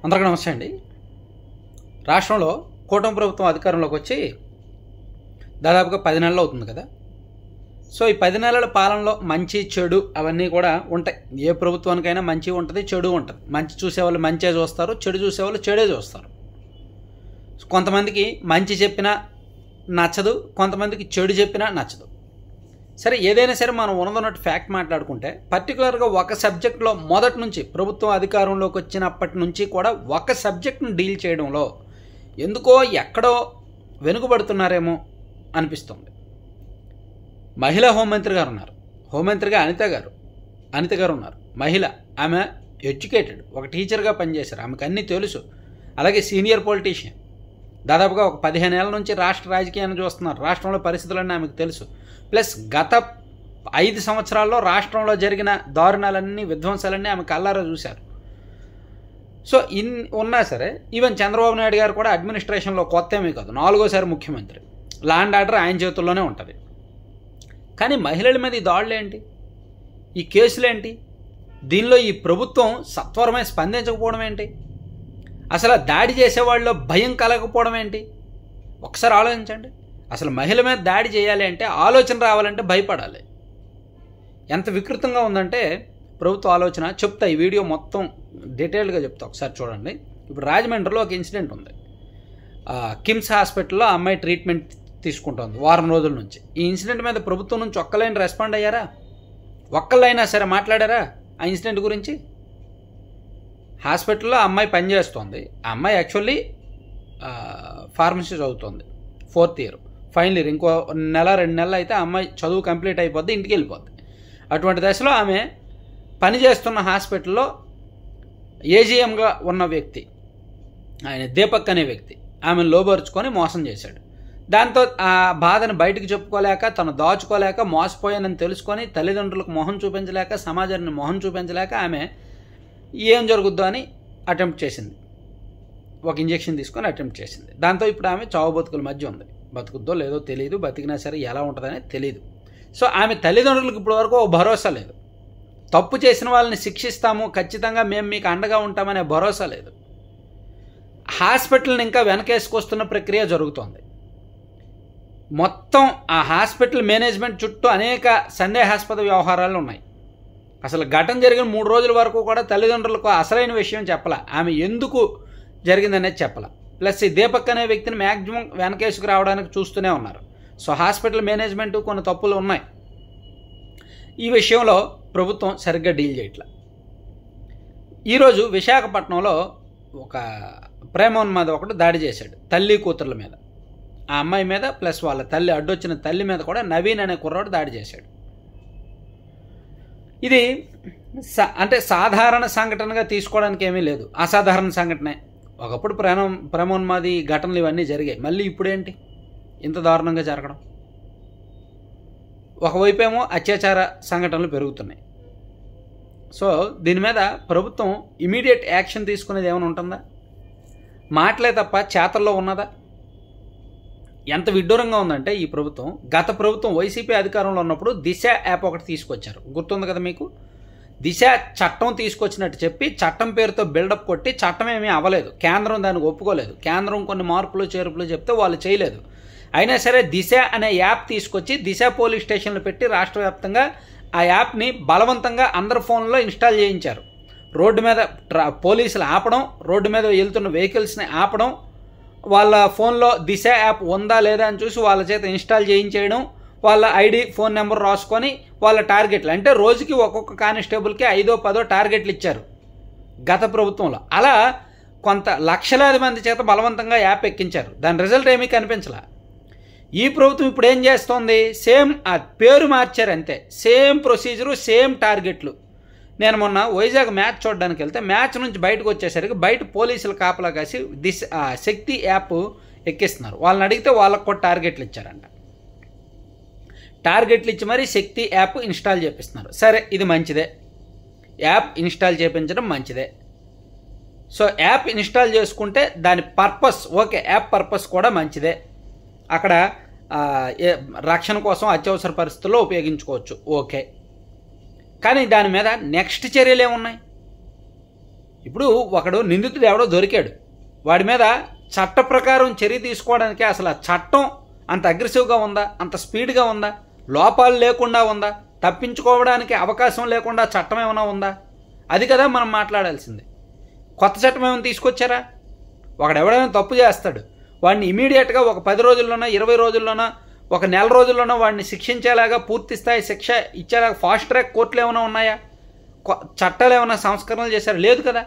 అందరికీ నమస్తే అండి. రాష్ట్రంలో కూటమి ప్రభుత్వం అధికారంలోకి వచ్చి దాదాపుగా 10 నెలలు అవుతుంది కదా. సో ఈ 10 నెలల పాలనలో మంచి చెడు అవన్నీ కూడా ఉంటాయి. ఏ ప్రభుత్వానికైనా మంచి ఉంటుంది, చెడు ఉంటుంది. మంచి చూసేవాళ్ళు మంచే చూస్తారు, చెడు చూసేవాళ్ళు చెడే చూస్తారు. కొంతమందికి మంచి చెప్పినా నచ్చదు, కొంతమందికి చెడు చెప్పినా నచ్చదు. సరే, ఏదైనా సరే మనం ఉన్నదన్నట్టు ఫ్యాక్ట్ మాట్లాడుకుంటే పర్టికులర్గా ఒక సబ్జెక్ట్లో మొదటి నుంచి ప్రభుత్వం అధికారంలోకి వచ్చినప్పటి నుంచి కూడా ఒక సబ్జెక్ట్ను డీల్ చేయడంలో ఎందుకో ఎక్కడో వెనుకబడుతున్నారేమో అనిపిస్తుంది. మహిళా హోంమంత్రి గారు ఉన్నారు, హోంమంత్రిగా అనిత గారు ఉన్నారు. మహిళ, ఆమె ఎడ్యుకేటెడ్, ఒక టీచర్గా పనిచేశారు, ఆమెకు అన్నీ తెలుసు. అలాగే సీనియర్ పొలిటీషియన్, దాదాపుగా ఒక 15 ఏళ్ల నుంచి రాష్ట్ర రాజకీయాన్ని చూస్తున్నారు. రాష్ట్రంలో పరిస్థితులన్నీ ఆమెకు తెలుసు. ప్లస్ గత 5 సంవత్సరాల్లో రాష్ట్రంలో జరిగిన దారుణాలన్నీ, విధ్వంసాలన్నీ ఆమె కళ్ళారా చూశారు. సో ఉన్నా సరే ఈవెన్ చంద్రబాబు నాయుడు గారు కూడా అడ్మినిస్ట్రేషన్లో కొత్త ఏమీ కాదు, 4వ ముఖ్యమంత్రి. ల్యాండ్ ఆర్డర్ ఆయన చేతుల్లోనే ఉంటుంది. కానీ మహిళల మీద ఈ దాడులు ఏంటి, ఈ కేసులేంటి, దీనిలో ఈ ప్రభుత్వం సత్వరమే స్పందించకపోవడం ఏంటి, అసలు దాడి చేసేవాళ్ళలో భయం కలగకపోవడం ఏంటి? ఒకసారి ఆలోచించండి. అసలు మహిళ మీద దాడి చేయాలి అంటే ఆలోచన రావాలంటే భయపడాలి. ఎంత వికృతంగా ఉందంటే ప్రభుత్వ ఆలోచన. చెప్తా, ఈ వీడియో మొత్తం డీటెయిల్గా చెప్తా, ఒకసారి చూడండి. ఇప్పుడు రాజమండ్రిలో ఒక ఇన్సిడెంట్ ఉంది. కిమ్స్ హాస్పిటల్లో అమ్మాయి ట్రీట్మెంట్ తీసుకుంటోంది వారం రోజుల నుంచి. ఈ ఇన్సిడెంట్ మీద ప్రభుత్వం నుంచి ఒక్కలైనా రెస్పాండ్ అయ్యారా? ఒక్కళ్ళైనా సరే మాట్లాడారా ఆ ఇన్సిడెంట్ గురించి? హాస్పిటల్లో అమ్మాయి పనిచేస్తోంది. ఆ అమ్మాయి యాక్చువల్లీ ఫార్మసీ చదువుతోంది, 4th ఇయర్, ఫైనల్ ఇయర్. ఇంకో 1-2 నెలలు అయితే ఆ అమ్మాయి చదువు కంప్లీట్ అయిపోద్ది, ఇంటికి వెళ్ళిపోద్ది. అటువంటి దశలో ఆమె పనిచేస్తున్న హాస్పిటల్లో ఏజీఎంగా ఉన్న వ్యక్తి, ఆయన దీపక్ అనే వ్యక్తి, ఆమెను లోబరుచుకొని మోసం చేశాడు. దాంతో ఆ బాధను బయటకు చెప్పుకోలేక, తను దాచుకోలేక, మోసపోయానని తెలుసుకొని తల్లిదండ్రులకు మొహం చూపించలేక, సమాజాన్ని మొహం చూపించలేక ఆమె ఏం జరుగుద్దో అని అటెంప్ట్ చేసింది. ఒక ఇంజెక్షన్ తీసుకొని అటెంప్ట్ చేసింది. దాంతో ఇప్పుడు ఆమె చావు బతుకుల మధ్య ఉంది. బతుకుద్దో లేదో తెలియదు, బతికినా సరే ఎలా ఉంటుందని తెలియదు. సో ఆమె తల్లిదండ్రులకు ఇప్పటివరకు ఓ భరోసా లేదు. తప్పు చేసిన వాళ్ళని శిక్షిస్తాము, ఖచ్చితంగా మేము మీకు అండగా ఉంటామనే భరోసా లేదు. హాస్పిటల్ని ఇంకా వెనకేసుకొస్తున్న ప్రక్రియ జరుగుతోంది. మొత్తం ఆ హాస్పిటల్ మేనేజ్మెంట్ చుట్టూ అనేక సందేహాస్పద వ్యవహారాలు ఉన్నాయి. అసలు ఘటన జరిగిన 3 రోజుల వరకు కూడా తల్లిదండ్రులకు అసలైన విషయం చెప్పాల, ఆమె ఎందుకు జరిగిందనేది చెప్పాల. ప్లస్ ఈ దీపక్ అనే వ్యక్తిని మ్యాక్సిమం వెనకేసుకు రావడానికి చూస్తూనే ఉన్నారు. సో హాస్పిటల్ మేనేజ్మెంట్ కొన్ని తప్పులు ఉన్నాయి. ఈ విషయంలో ప్రభుత్వం సరిగ్గా డీల్ చేయట్లా. ఈరోజు విశాఖపట్నంలో ఒక ప్రేమోన్మాద ఒకటి దాడి చేశాడు, తల్లి కూతుర్ల మీద. ఆ అమ్మాయి మీద ప్లస్ వాళ్ళ తల్లి, అడ్డొచ్చిన తల్లి మీద కూడా నవీన్ అనే కుర్రాడు దాడి చేశాడు. ఇది అంటే సాధారణ సంఘటనగా తీసుకోవడానికి ఏమీ లేదు, అసాధారణ సంఘటనే. ఒకప్పుడు ప్రేమోన్మాది ఘటనలు ఇవన్నీ జరిగాయి, మళ్ళీ ఇప్పుడేంటి ఇంత దారుణంగా జరగడం? ఒకవైపేమో అత్యాచార సంఘటనలు పెరుగుతున్నాయి. సో దీని మీద ప్రభుత్వం ఇమీడియట్ యాక్షన్ తీసుకునేది ఏమైనా ఉంటుందా? మాటలే తప్ప చేతల్లో ఉన్నదా? ఎంత విడ్డూరంగా ఉందంటే ఈ ప్రభుత్వం, గత ప్రభుత్వం వైసీపీ అధికారంలో ఉన్నప్పుడు దిశ యాప్ ఒకటి తీసుకొచ్చారు, గుర్తుంది కదా మీకు? దిశ చట్టం తీసుకొచ్చినట్టు చెప్పి చట్టం పేరుతో బిల్డప్ కొట్టి చట్టం ఏమీ అవ్వలేదు, కేంద్రం దానికి ఒప్పుకోలేదు. కేంద్రం కొన్ని మార్పులు చేర్పులు చెప్తే వాళ్ళు చేయలేదు. అయినా సరే దిశ అనే యాప్ తీసుకొచ్చి దిశ పోలీస్ స్టేషన్లు పెట్టి రాష్ట్ర వ్యాప్తంగా ఆ యాప్ని బలవంతంగా అందరి ఫోన్లో ఇన్స్టాల్ చేయించారు. రోడ్డు మీద పోలీసులు ఆపడం, రోడ్డు మీద వెళ్తున్న వెహికల్స్ని ఆపడం, వాళ్ళ ఫోన్లో దిశ యాప్ ఉందా లేదా అని చూసి వాళ్ళ చేత ఇన్స్టాల్ చేయించేయడం, వాళ్ళ ఐడి ఫోన్ నెంబర్ రాసుకొని వాళ్ళ టార్గెట్లు, అంటే రోజుకి ఒక్కొక్క కానిస్టేబుల్కి 5-10 టార్గెట్లు ఇచ్చారు గత ప్రభుత్వంలో. అలా కొంత లక్షలాది మంది చేత బలవంతంగా యాప్ ఎక్కించారు. దాని రిజల్ట్ ఏమీ కనిపించలా. ఈ ప్రభుత్వం ఇప్పుడు ఏం చేస్తోంది? సేమ్ ఆ పేరు మార్చారు అంతే, సేమ్ ప్రొసీజరు, సేమ్ టార్గెట్లు. నేను మొన్న వైజాగ్ మ్యాచ్ చూడడానికి వెళ్తే మ్యాచ్ నుంచి బయటకు వచ్చేసరికి బయట పోలీసులు కాపలా కాసి శక్తి యాప్ ఎక్కిస్తున్నారు. వాళ్ళని అడిగితే వాళ్ళకు కూడా టార్గెట్లు ఇచ్చారంట. టార్గెట్లు ఇచ్చి మరీ శక్తి యాప్ ఇన్స్టాల్ చేపిస్తున్నారు. సరే, ఇది మంచిదే, యాప్ ఇన్స్టాల్ చేయించడం మంచిదే. సో యాప్ ఇన్స్టాల్ చేసుకుంటే దాని పర్పస్ ఓకే, యాప్ పర్పస్ కూడా మంచిదే. అక్కడ రక్షణ కోసం అత్యవసర పరిస్థితుల్లో ఉపయోగించుకోవచ్చు, ఓకే. కానీ దాని మీద నెక్స్ట్ చర్యలు ఏమున్నాయి? ఇప్పుడు ఒకడు నిందితుడు ఎవడో దొరికాడు, వాడి మీద చట్ట ప్రకారం చర్య తీసుకోవడానికి అసలు ఆ చట్టం అంత అగ్రెసివ్గా ఉందా, అంత స్పీడ్గా ఉందా, లోపాలు లేకుండా ఉందా, తప్పించుకోవడానికి అవకాశం లేకుండా చట్టం ఏమైనా ఉందా? అది కదా మనం మాట్లాడాల్సింది. కొత్త చట్టం ఏమైనా తీసుకొచ్చారా? ఒకడెవడైనా తప్పు చేస్తాడు, వాడిని ఇమీడియట్గా ఒక 10 రోజుల్లోనో 20 రోజుల్లోనో ఒక నెల రోజుల్లోనో వాడిని శిక్షించేలాగా పూర్తి స్థాయి శిక్ష ఇచ్చేలాగా ఫాస్ట్ ట్రాక్ కోర్టులు ఏమైనా ఉన్నాయా? చట్టాలు ఏమైనా సంస్కరణలు చేశారు? లేదు కదా.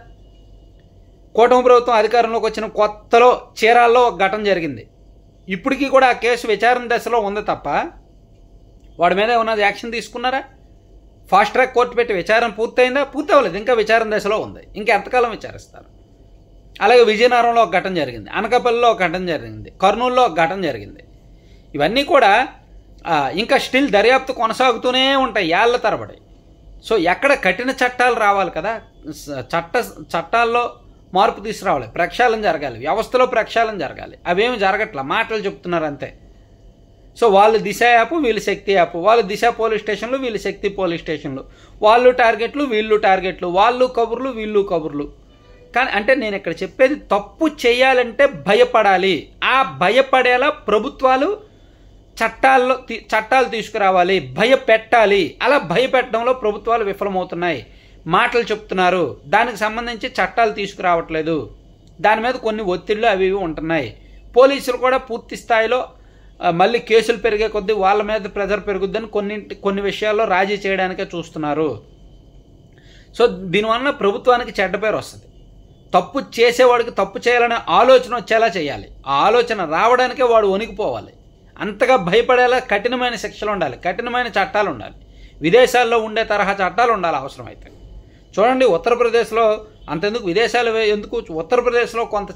కూటమి ప్రభుత్వం అధికారంలోకి వచ్చిన కొత్తలో చీరాల్లో ఒక ఘటన జరిగింది. ఇప్పటికీ కూడా ఆ కేసు విచారణ దశలో ఉంది తప్ప వాడి మీద ఏమన్నా యాక్షన్ తీసుకున్నారా? ఫాస్ట్ ట్రాక్ కోర్టు పెట్టి విచారణ పూర్తయిందా? పూర్తి అవ్వలేదు, ఇంకా విచారణ దశలో ఉంది. ఇంకా ఎంతకాలం విచారిస్తారు? అలాగే విజయనగరంలో ఒక ఘటన జరిగింది, అనకాపల్లిలో ఒక ఘటన జరిగింది, కర్నూలులో ఒక ఘటన జరిగింది. ఇవన్నీ కూడా ఇంకా స్టిల్ దర్యాప్తు కొనసాగుతూనే ఉంటాయి ఏళ్ల తరబడి. సో ఎక్కడ కఠిన చట్టాలు రావాలి కదా, చట్టాల్లో మార్పు తీసుకురావాలి, ప్రక్షాళన జరగాలి, వ్యవస్థలో ప్రక్షాళన జరగాలి. అవేమి జరగట్లా, మాటలు చెప్తున్నారు అంతే. సో వాళ్ళు దిశ యాప్, వీళ్ళు శక్తి యాప్, వాళ్ళు దిశ పోలీస్ స్టేషన్లు, వీళ్ళు శక్తి పోలీస్ స్టేషన్లు, వాళ్ళు టార్గెట్లు, వీళ్ళు టార్గెట్లు, వాళ్ళు కబుర్లు, వీళ్ళు కబుర్లు. కానీ అంటే నేను ఇక్కడ చెప్పేది, తప్పు చేయాలంటే భయపడాలి. ఆ భయపడేలా ప్రభుత్వాలు చట్టాలు తీసుకురావాలి, భయపెట్టాలి. అలా భయపెట్టడంలో ప్రభుత్వాలు విఫలమవుతున్నాయి. మాటలు చెప్తున్నారు, దానికి సంబంధించి చట్టాలు తీసుకురావట్లేదు. దాని మీద కొన్ని ఒత్తిళ్లు అవి ఇవి ఉంటున్నాయి. పోలీసులు కూడా పూర్తి స్థాయిలో మళ్ళీ కేసులు పెరిగే కొద్దీ వాళ్ళ మీద ప్రెజర్ పెరుగుద్దని కొన్ని విషయాల్లో రాజీ చేయడానికే చూస్తున్నారు. సో దీనివల్ల ప్రభుత్వానికి చెడ్డ పేరు వస్తుంది. తప్పు చేసేవాడికి తప్పు చేయాలనే ఆలోచన వచ్చేలా చేయాలి. ఆ ఆలోచన రావడానికే వాడు వణికిపోవాలి. అంతగా భయపడేలా కఠినమైన శిక్షలు ఉండాలి, కఠినమైన చట్టాలు ఉండాలి. విదేశాల్లో ఉండే తరహా చట్టాలు ఉండాలి అవసరమైతే. చూడండి, ఉత్తరప్రదేశ్లో అంతెందుకు, విదేశాలు ఎందుకు, ఉత్తరప్రదేశ్లో కొంత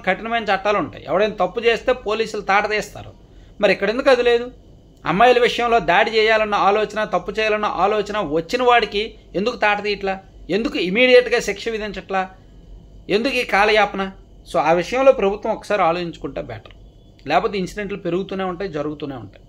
కఠినమైన చట్టాలు ఉంటాయి. ఎవడైనా తప్పు చేస్తే పోలీసులు తాట తీస్తారు. మరి ఇక్కడ ఎందుకు అది లేదు? అమ్మాయిల విషయంలో దాడి చేయాలన్న ఆలోచన, తప్పు చేయాలన్న ఆలోచన వచ్చిన వాడికి ఎందుకు తాట తీయట్లా? ఎందుకు ఇమీడియట్గా శిక్ష విధించట్లా? ఎందుకు ఈ కాలయాపన? సో ఆ విషయంలో ప్రభుత్వం ఒకసారి ఆలోచించుకుంటే బెటర్. లేకపోతే ఇన్సిడెంట్లు పెరుగుతూనే ఉంటాయి, జరుగుతూనే ఉంటాయి.